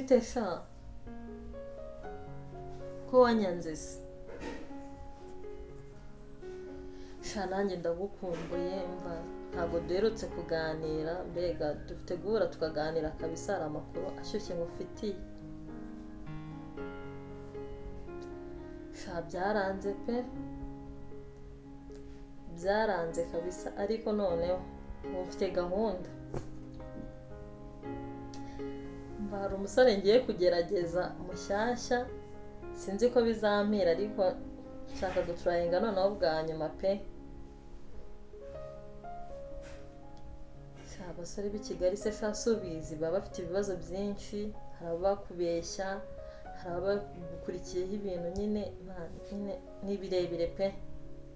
bite sha ko wanyanze se sha nanjye ndagukumbuye mva ntabwo duherutse kuganira mbega dufite guhura tukaganira kabisa hari amakuru ashyushye ngufitiye sha byaranze pe byaranze kabisa ariko noneho mufite gahunda hari umusore ngiye kugerageza mushyashya sinzi ko bizampira ariko nshaka guturahinga noneho bwa nyuma pe abasore b'i Kigali se shasubizi baba bafite ibibazo byinshi hari abakubeshya hari abagukurikiyeho ibintu nyine ni birebire pe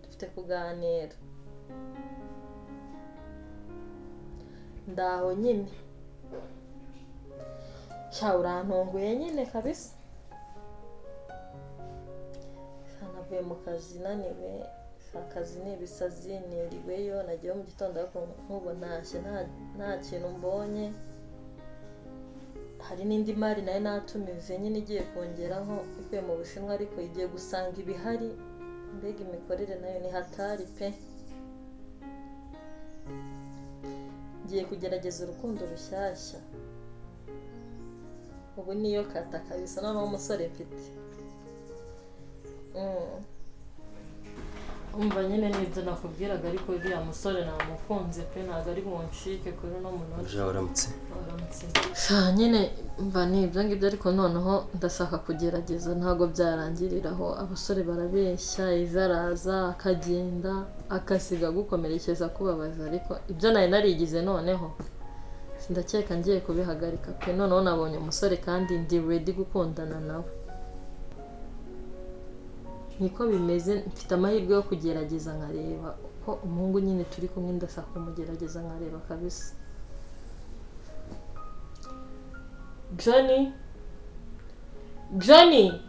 dufite kuganira ndaho nyine sha urantunguye nyine kabisa navuye mu kazi naniwe akazi n'ibisazi niriweyo nagiye mu gitondo ariko nkubo ntashye nta kintu mbonye hari n'indi mari nayo natumize nyine igiye kongeraho ivuye mu Bushinwa ariko igiye gusanga ibihari mbega imikorere nayo ni hatari pe ngiye kugerageza urukundo rushyashya ubu niyo kata kabisa noneho umusore mfite umva nyine nibyo nakubwiraga ariko uriya musore namukunze pe ntabwo ari bunshike kuri no munota uje waramutse nyine mva nibyo ngibyo ariko noneho ndashaka kugerageza ntabwo byarangiriraho abasore barabeshya izaraza akagenda akasiga gukomerekeza kubabaza ariko ibyo nari narigize noneho ndakeka ngiye kubihagarika pe noneho nabonye umusore kandi ndi ready gukundana nawe niko bimeze mfite amahirwe yo kugerageza nkareba uko umuhungu nyine turi kumwe ndashaka kumugerageza nkareba kabisa Johnny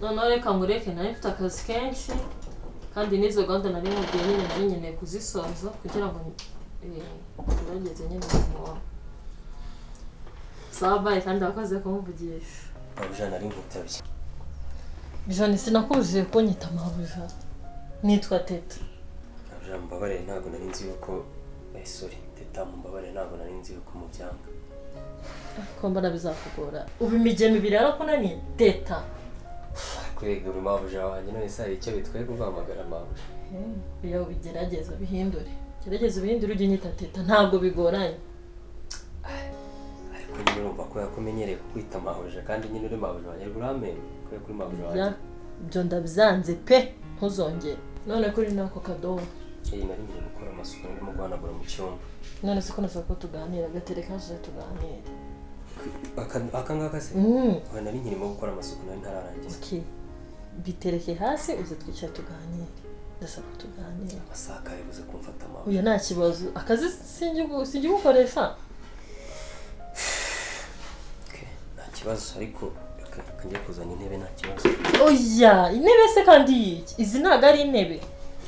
noneho reka ngureke nawe mfite akazi kenshi kandi n'izo gahunda nari mubwiye nyine nari nkeneye kuzisoza kugira ngo tugerageze nyine kumubona sawa bayi kandi wakoze kumuvugisha Mabuja nari ngutabye. Johnny sinakubuze kunyita Mabuja. Nitwa Teta. Mabuja mbabare ntago nari nzi yuko sorry Teta mbabare ntago nari nzi yuko mubyanga. Ko mbona bizakugora. Ubu imigemo ibiri ariko nani Teta. Kwega uri Mabuja wanjye none sai icyo bitwaye kugamagara Mabuja. Iyo bigerageza bihindure. Gerageza bihindure ujye nyita Teta ntabwo bigoranye. Nyine urumva ko yakumenyereye kwita Mabuja kandi nyine uri Mabuja wanjye uramenye ko kuri Mabuja wanjye byo ndabyanze pe ntuzongere none kuri nako kadobo nari ngiye gukora amasuku ndimo guhanagura mu cyumba none se ko nashaka ko tuganira gatereka je tuganire akangaka se nari nkirimo gukora amasuku nari ntararangiza okay bitereke hasi uze twicara tuganire ndasaba tuganire asaka yabuze kumfata Mabuja uya nta kibazo akazi singi gukoresha kibazo ariko kangiye kuzana intebe nta kibazo oya intebe se kandi izi ntago ari intebe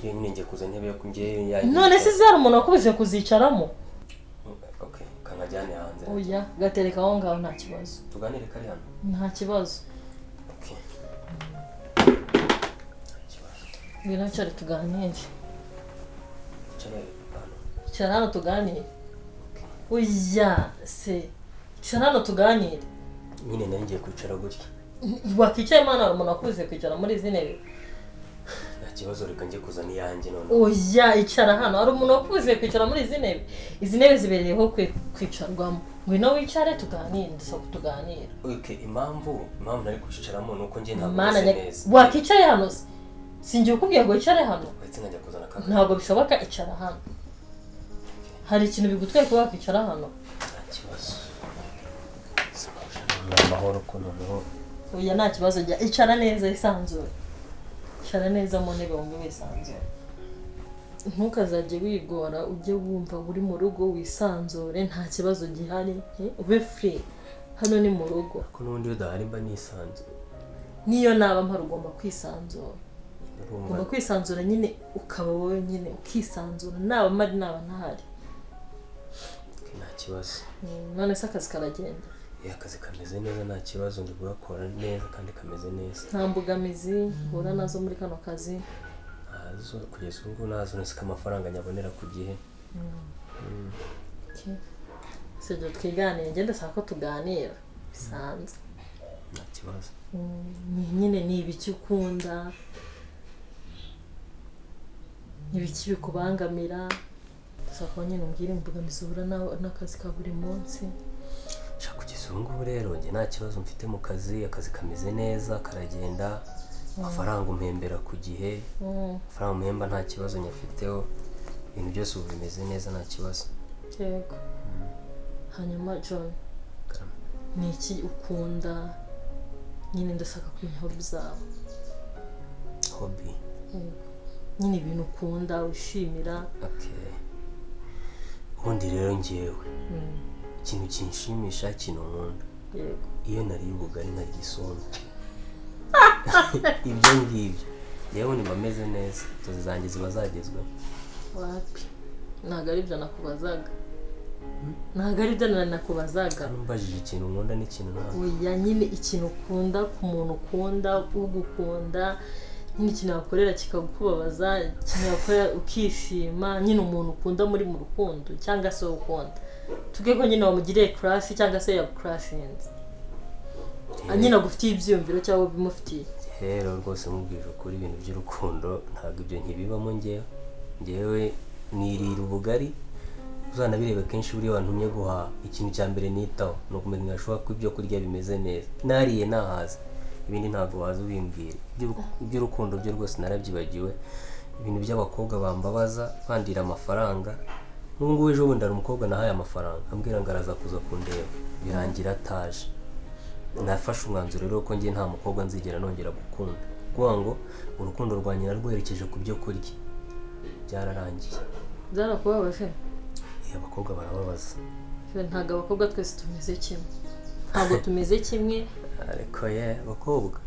iyo nyine ngiye kuzana intebe yo kungiye none se zari umuntu akubise kuzicaramo okay kanajyane hanze oya gatereka aho ngaho nta kibazo tuganire kari hano nta kibazo okay ngena cyari tuganire cyane hano tuganire oya se cyane hano tuganire nyine nari ngiye kwicara gutya wakicaye mana umuntu akuze kwicara muri izi ntebe nta kibazo reka ngiye kuzana iyanjye none oya icara hano hari umuntu akuze kwicara muri izi ntebe zibereyeho kwicarwamo ngwino wicare tuganire ndasaba tuganira okay impamvu nari kwicaramo nuko ngiye ntabwo neza wakicaye hano singiye ukubwiye ngo wicare hano ndetse nkajya kuzana kaka ntabwo bishoboka icara hano hari ikintu bigutwaye kuba wakwicara hano nta kibazo amahoro ko noneho oya nta kibazo jya icara neza isanzure icara neza mu ntebe wumve wisanzure ntukazajye wigora ujye wumva uri mu rugo wisanzure nta kibazo gihari ube free hano ni mu rugo ko n'ubundi udahari mba nisanzure niyo naba mpari ugomba kwisanzura ugomba kwisanzura nyine ukaba wowe nyine ukisanzura naba mari naba ntahari nta kibazo. None se akazi karagenda? Akazi kameze neza nta kibazo, ndi gukora neza kandi kameze neza. Nta mbogamizi uhura nazo muri kano kazi? Nazo kugeza ubu nazo nsika amafaranga nyabonera ku gihe. Sibyo twiganira, ngende saka ko tuganira bisanzwe. Nta kibazo. Nyine ni ibiki ukunda, ibiki bikubangamira, sako nyine umbwire imbogamizi uhura n'akazi ka buri munsi. Kugeza ubu rero njye nta kibazo mfite mu kazi, akazi kameze neza karagenda, amafaranga umpembera ku gihe, amafaranga umpemba nta kibazo nyafiteho, ibintu byose ubu bimeze neza nta kibazo. Yego. Hanyuma John, ni iki ukunda? Nyine ndashaka kumenya hobby zawe. Hobby? Nyine ibintu ukunda ushimira. Okay. Ubundi rero njyewe ikintu kinshimisha, ikintu nkunda, iyo nariye ubugari nkarya isombe, ibyo ngibyo yewe niba meze neza, inzozi zanjye ziba zagezweho. Wapi, ntabwo ari ibyo nakubazaga. Ntabwo ari ibyo nakubazaga. Numbajije ikintu nkunda n'ikintu ntabwo. Oya, nyine ikintu ukunda ku muntu ukunda, ugukunda, nyine ikintu wakorera kikagukubabaza, ikintu wakorera ukishima, nyine umuntu ukunda muri mu rukundo cyangwa se ukunda. Tuge ko nyine wamugiriye crush cyangwa se yagucrushinze. Nyine agufitiye ibyiyumviro cyangwa bimufitiye. Rero rwose mubwije ukuri ibintu by'urukundo ntabwo ibyo nkibibamo njyewe nirira ubugari, uzanabirebe kenshi buri wantumye guha ikintu cya mbere nitaho no kumenya ngashobora ko ibyo kurya bimeze neza. Nariye nahaza, ibindi ntabwo waza ubimbwira. Iby'urukundo byo rwose narabyibagiwe. Ibintu by'abakobwa bambabaza bandira amafaranga. N'ubwo ejo bundi ari umukobwa nahaye amafaranga ambwira ngo araza kuza kundeba, birangira ataje. Nafashe umwanzuro rero ko ngiye nta mukobwa nzigera nongera gukunda, kuko ngo urukundo rwanjye narwerekeje ku byo kurya. Byararangiye. Byarakubabaje? Abakobwa barababaza. Ntabwo abakobwa twese tumeze kimwe. Ntabwo tumeze kimwe. Ariko abakobwa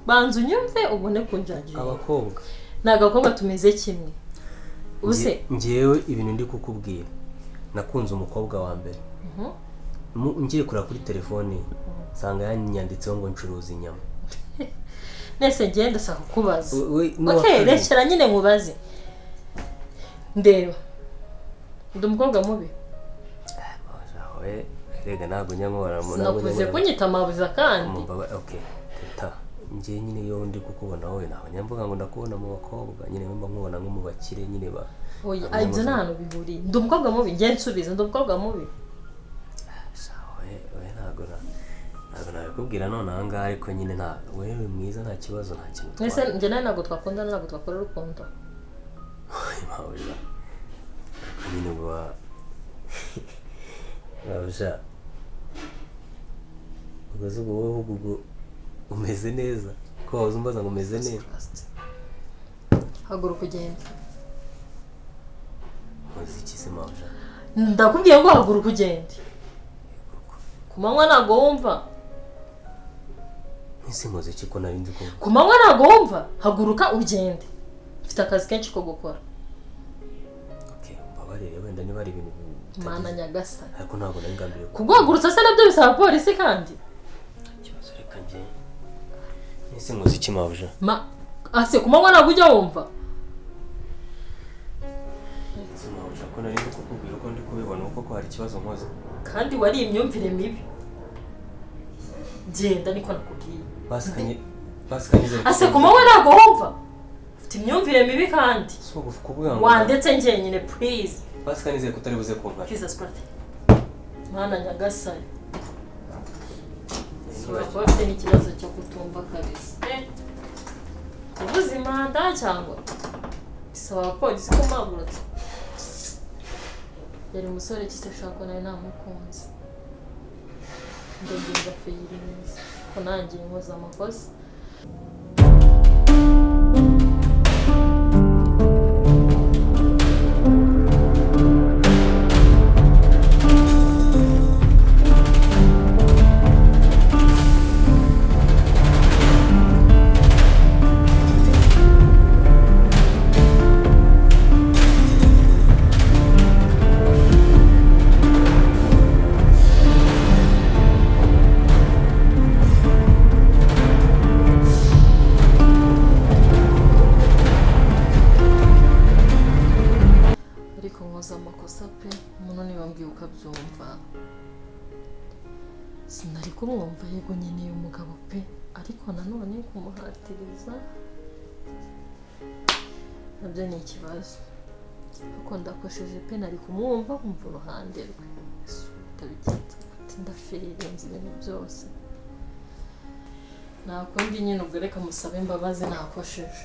banza unyumve ubone kunjagira. Abakobwa ntabwo abakobwa tumeze kimwe. Ubuse njyewe ibintu ndi kukubwira, nakunze umukobwa wa mbere. Ngiye kura kuri telefone sanga yanyanditseho ngo ncuruza inyama. Nese ngenda saka kubaza. Okay, rekera nyine nkubaze. Ndeba ndi umukobwa mubi. Rega ntabwo nyamubara mu ntabwo nakuze kunyita amabuza kandi. Okay, teta njye nyine yo ndi kukubona wowe ntabwo nyamvuga ngo ndakubona mu bakobwa, nyine mba nkubona nko mu bakire nyine ba. Oya, ibyo nta hantu bihuri. Ndi umukobwa mubi, ngiye nsubiza ndi umukobwa mubi. Ntabwo nabikubwira none aha ngaha, ariko nyine wewe mwiza nta kibazo nta kintu. Nese njye nawe ntabwo twakundana, ntabwo twakora urukundo. Mawuja nyine uba mawuja ugaze wowe ubwo umeze neza ko waza umbaza ngo umeze neza. Haguruka ugende. Muziki se mawuja? Ndakubwiye ngo haguruka ugende. Kumanywa ntabwo wumva. Ese muziki ko nari ndi kumva. Kumanywa ntabwo wumva, haguruka ugende. Mfite akazi kenshi ko gukora. Okay, mbabarire wenda niba ari ibintu Mana nyagasa. Ariko ntabwo nari ngambiriye kugwagurutsa se nabyo bisaba polisi kandi. Ikibazo reka ngiye. Ese muziki mawuja? Ase kumanywa ntabwo ujya wumva. Mawuja ko nari ndi kukubwira uko ndi kubibona uko ko hari ikibazo nkoze. Kandi wari imyumvire mibi. Genda niko nakubwiye. Basikanye. Ase kumanywa ntabwo wumva. Ufite imyumvire mibi kandi. So kuvuga ngo wandetse njye nyine please. Basikanye kutari buze kumva. Jesus Christ. Mana nyagasa. Kuba afite n'ikibazo cyo kutumva kabisa. Ubuzima cyangwa bisaba polisi ko mpagurutse. Yari umusore kise ushaka nawe namukunze. Ndagenda feelings ko nanjye nkoza amakosa. sinari kumwumva yego nkeneye umugabo pe ariko nanone kumuhatiriza nabyo ni ikibazo kuko ndakosheje pe nari kumwumva kumva uruhande rwe utabigenza ati ndafirenze ibintu byose nakundi nyine ubwo reka musabe imbabazi nakosheje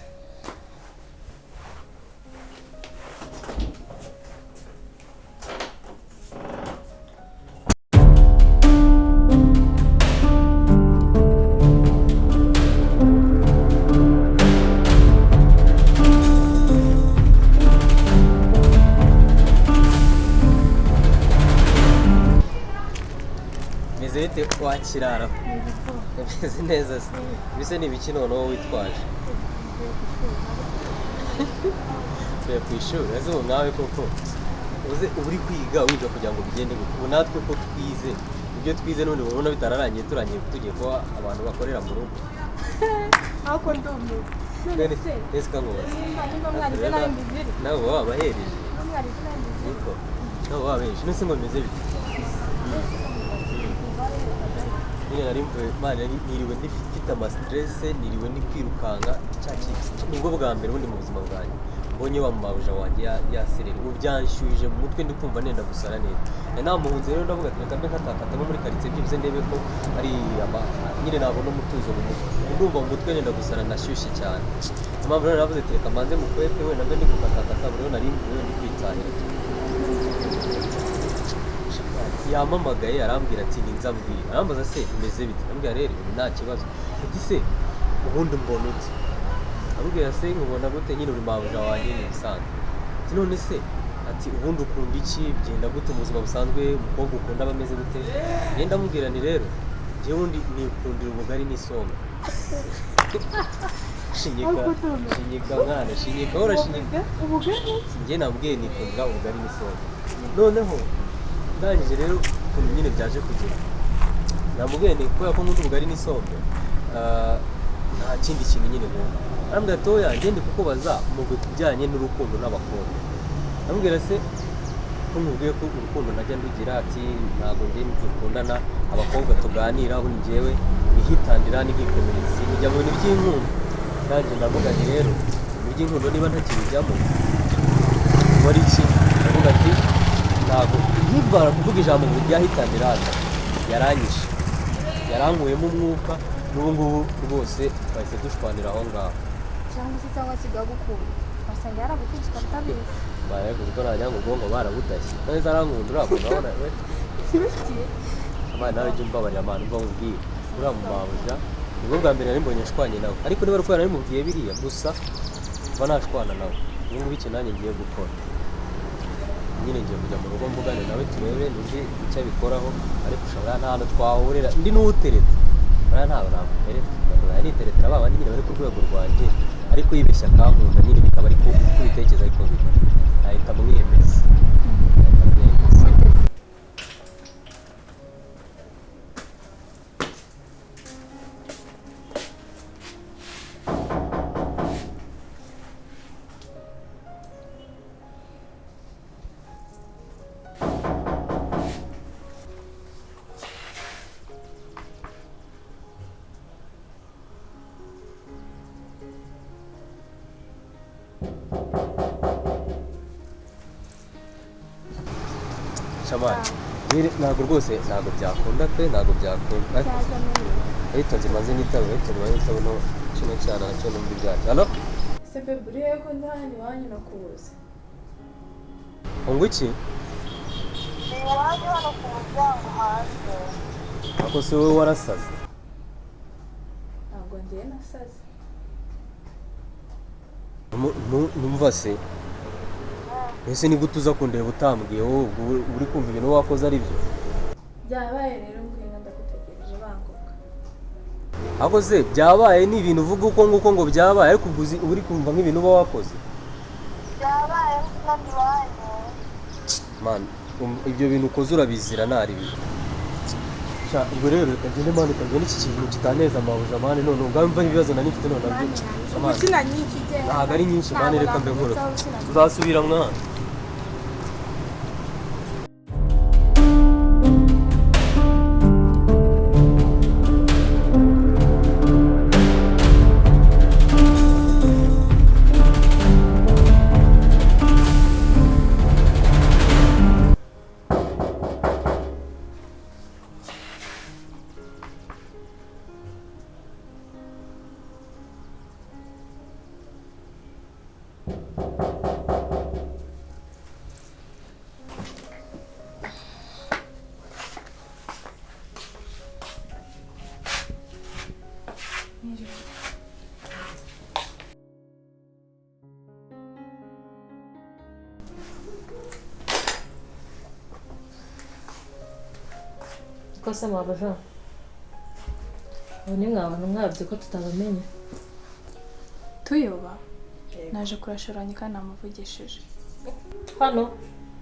wakirara bimeze neza se bise ni ibiki noneho witwaje turi ku ishuri ese ubu nawe koko uze uri kwiga wiga kugira ngo bigende ubu natwe ko twize ibyo twize none ubona bitararangiye turangiye tugiye kuba abantu bakorera mu rugo ako ndumu ese kangozi nawe baba bahereje niko nawe baba bahereje nese ngo bimeze bite niriwe ndifite amastress niriwe ndi kwirukanka nibwo bwa mbere ubundi mu buzima bwanjye mbonye wa mumabuja wanjye yaserera ubu byanshyuhije mu mutwe ndi kumva nenda gusara neza namuhunze rero ndavuga ati reka mbe nkatakata nko muri karitsiye byibuze ndebe ko ari nyine nabona umutuzo mu mutwe ndumva mu mutwe nenda gusara nashyushye cyane impamvu rero navuze ati reka manze mukwepe wenda mbe ndi kukatakata buriho nari mvuye ndi kwitahira yamamagaye arambwira ati ninzabwira arambaza se umeze bite ambwira rero nta kibazo ati se ubundi mbona uti ambwira se nkubona gute nyine uri mabuja wanjye ni bisanzwe ati none se ati ubundi ukunda iki bigenda gute mu buzima busanzwe umukobwa ukunda bameze gute ngenda mubwira ni rero njyewe undi nikundira ubugari n'isombe shinyika mwana shinyika hora shinyika njye nambwiye nikundira ubugari n'isombe noneho ndangije rero ukuntu nyine byaje kugera namubwiye ni kubera ko nkunda ubugari n'isombe nta kindi kintu nyine nkunda arambwira ati oya ngende kukubaza mu bijyanye n'urukundo n'abakobwa arambwira se ko nkubwiye ko urukundo najya ndugira ati ntabwo njye dukundana abakobwa tuganiraho ni njyewe nihitandira n'igikomerezi njya mu bintu by'inkundo nanjye ndavuga nti rero mu by'inkundo niba ntakibijyamo wari iki ndavuga ati ntabwo nkibara kuvuga ijambo ngo ryahitanira yaranyishe yarankuyemo umwuka n'ubu ngubu rwose bahise dushwanira aho ngaho cyangwa se kigagukunda wasanga yaragukunze ukatabizi baye kuko najya ngo ubwonko barabudashye neza arankunda urabona urabona we kibifitiye abana nawe jya umbabarira abantu mva mubwire uriya mumabuja nibwo bwa mbere nari mbonye nshwanye nawe ariko niba ari nari mubwiye biriya gusa mva nashwana nawe ubu ngubu iki nanjye ngiye gukora nyine ngiye kujya mu rugo mvugane nawe turebe n'undi icyo abikoraho ariko ushobora nta hantu twahurira ndi n'uwutereta buriya ntawe namutereta niteretera ba bandi nyine bari ku rwego rwanjye ariko yibeshya akankunda nyine bikaba ariko uko ubitekereza ariko biri nahita mwiyemeza ntabwo rwose ntabwo byakunda pe ntabwo byakunda ariko nzimaze n'itabo no kino cyana nacyo numva ibyacu hano se bebe uriye ko ndi hano iwanyu nakubuze ngo iki iwanyu hano ku muryango hanze ako si wowe warasaze ntabwo ngiye nasaze numva se ese ni gute uza kundeba utambwiye wowe uri kumva ibintu wakoze ari byo byabaye rero ngwino ndagutegereje banguka ako se byabaye ni ibintu uvuga uko nguko ngo byabaye ariko uri kumva nk'ibintu uba wakoze byabaye kandi iwanyu man ibyo bintu ukoze urabizira ntari bibi ubwo rero reka ngende mani ukagenda n'iki kintu kitaneza amabuja mani none ubwamva ibibazo nari mfite none nabyo ukina nyinshi igenda ntabwo ari nyinshi mani reka mbe nkuru tuzasubira mwana Kose mabaja. Ni mwabantu mwabye ko tutabamenye. Tuyoba naje kurashoranya kandi namuvugishije. Hano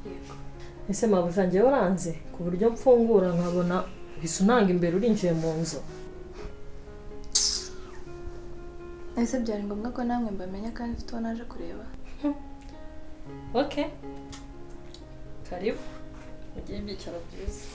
Yego. ese mabaja ngewe uranze ku buryo mfungura nkabona bisunanga imbere urinjiye mu nzu. Ese byari ngombwa ko namwe mbamenya kandi mfite uwo naje kureba? Okay. Karibu. Ugiye ibyicaro byiza.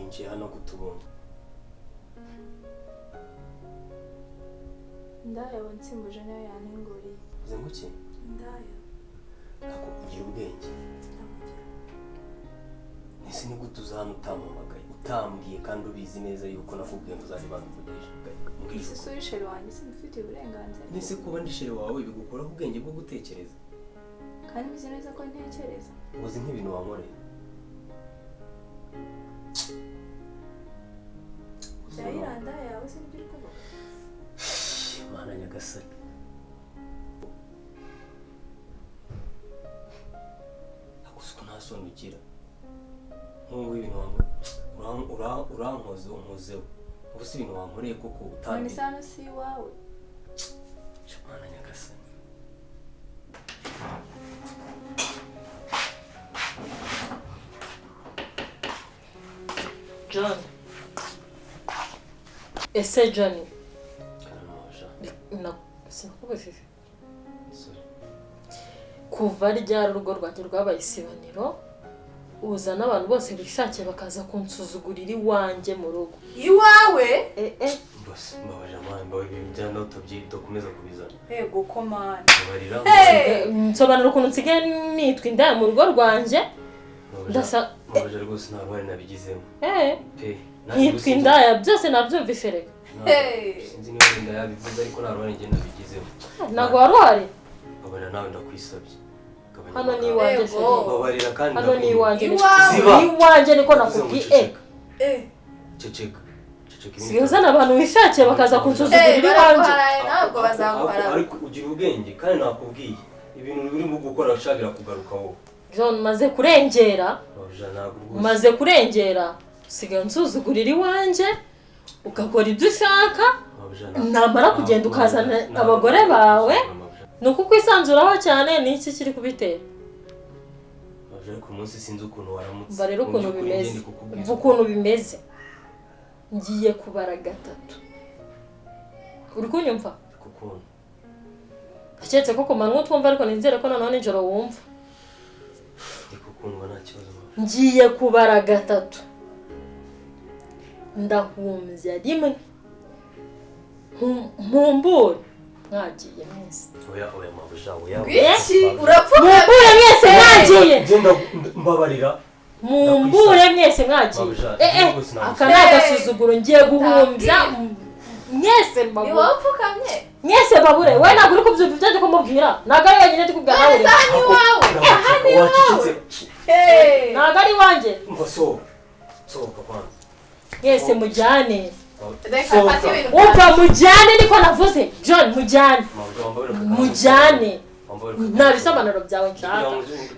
winjiye hano kutubona. Ndaya wansimbuje nayo yanenguriye. Uze nguki? Ndaya. Nako ugira ubwenge. Nese ni gute uzana utamamagaye utambwiye kandi ubizi neza yuko nakubwiye uzari bamuvugisha. Ese suri shere wanjye simfite uburenganzira. Nese kuba ndi shere wawe bigukuraho ubwenge bwo gutekereza. Kandi bizi neza ko ntekereza. Uzi nk'ibintu wankoreye. Ndayiranda yawe se nibyo kuvuga. Mana nyagasani. Akusuko nta soni ugira. Nk'ubu ibintu urankoze umuzeho. Ubu si ibintu wankoreye koko utandi. None sana si wawe. Mana nyagasani. John. Ese Johnny. Karamaje. Sinakubujije. Sorry. Kuva ryari urugo rwanjye rwabaye isibaniro uzana abantu bose bishakiye bakaza kunsuzugurira iwanjye mu rugo. Iwawe? Bose mbabaje amahamba ibintu byanda utabyita kumeza kubizana. Yego komana. Barira. Nsobanura ukuntu nsigaye nitwa indaya mu rugo rwanjye. Ndasa mbabaje rwose nta bari nabigizemo. Nitwa indaya byose nabyumvise reka. Sinzi niba indaya bivuze ariko nta bari ngenda bigizemo. Ntago wari uhari? Mbabarira nawe ndakwisabye. Hano ni iwanjye. Mbabarira kandi hano ni iwanjye. Iwanjye niko nakubwiye. Ceceka. Si uzana abantu wishakiye bakaza kunsuzugurira iwanjye. Ntabwo bazaguhara. Ariko ugira ubwenge kandi nakubwiye ibintu biri mu gukora ushagira kugaruka wowe. John maze kurengera. Maze kurengera. Siga nsuzugurira iwanjye ukakora ibyo ushaka. Namara kugenda ukazana abagore bawe. Nuko kwisanzuraho cyane ni iki kiri kubitera? Ariko umunsi sinzi ukuntu waramutse. Barero ukuntu bimeze. Ukuntu bimeze. Ngiye kubara gatatu. Uri kunyumva? Kukuntu. Aketse ko kumanywa twumva ariko nizere ko none nijoro wumva. Ndikukundwa nta kibazo. Ngiye kubara gatatu. Ndahumvya rimwe. Mumbure. Mwagiye mwese. Oya mabuja oya. Bwishi urapfuka. Mumbure mwese mwagiye. Genda mbabarira. Mumbure mwese mwagiye. Akanaga suzuguro ngiye guhumvya mwese mbabure. Ni wapfukamye. Mwese babure. We naguri kubyumva ibyo kumubwira. Nagari wenyine ndikubwira nawe. Sani wawe. Hani wawe. Nagari wanje. Mvaso. Sohoka kwanza. Mwese mujyane. Umva mujyane niko navuze. John mujyane. Mujyane. Nta bisobanuro byawe nshaka.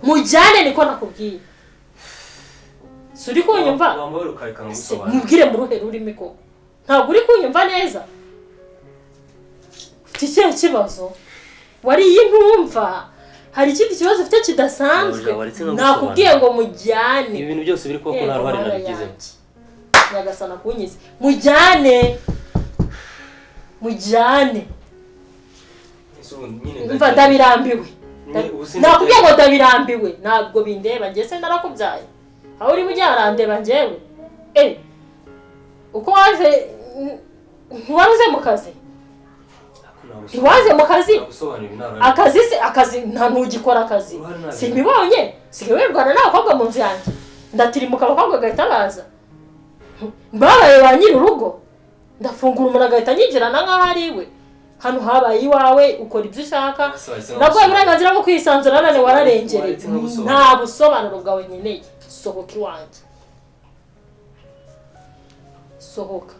Mujyane niko nakubwiye. Suri kunyumva? Mubwire mu ruhe rurimi koko. Ntabwo uri kunyumva neza. Ufite kibazo? Wari yintumva. Hari ikindi kibazo ufite kidasanzwe. Nakubwiye ngo mujyane. Ibintu byose biri koko nta ruhare nabigizemo. Nyagasana kunyize. Mujyane. Mujyane. Umva ndabirambiwe. Nakubwiye ngo ndabirambiwe. Ntabwo bindeba ngiye se narakubyaye. Aho uri mujyarandeba ngewe. Uko waje ntiwaruze mu kazi? Ntiwaje mu kazi? Akazi nta ntugikora akazi. Simbibonye. Sigiye wirwana n'abakobwa mu nzu yanjye. ndatirimuka abakobwa agahita baza babaye ba nyiri urugo ndafungura umuntu agahita anyinjirana nk'aho ari iwe hano habaye iwawe ukora ibyo ushaka nabwo uburenganzira bwo kwisanzura none wararengereye nta busobanuro bwawe nkeneye sohoka iwanjye sohoka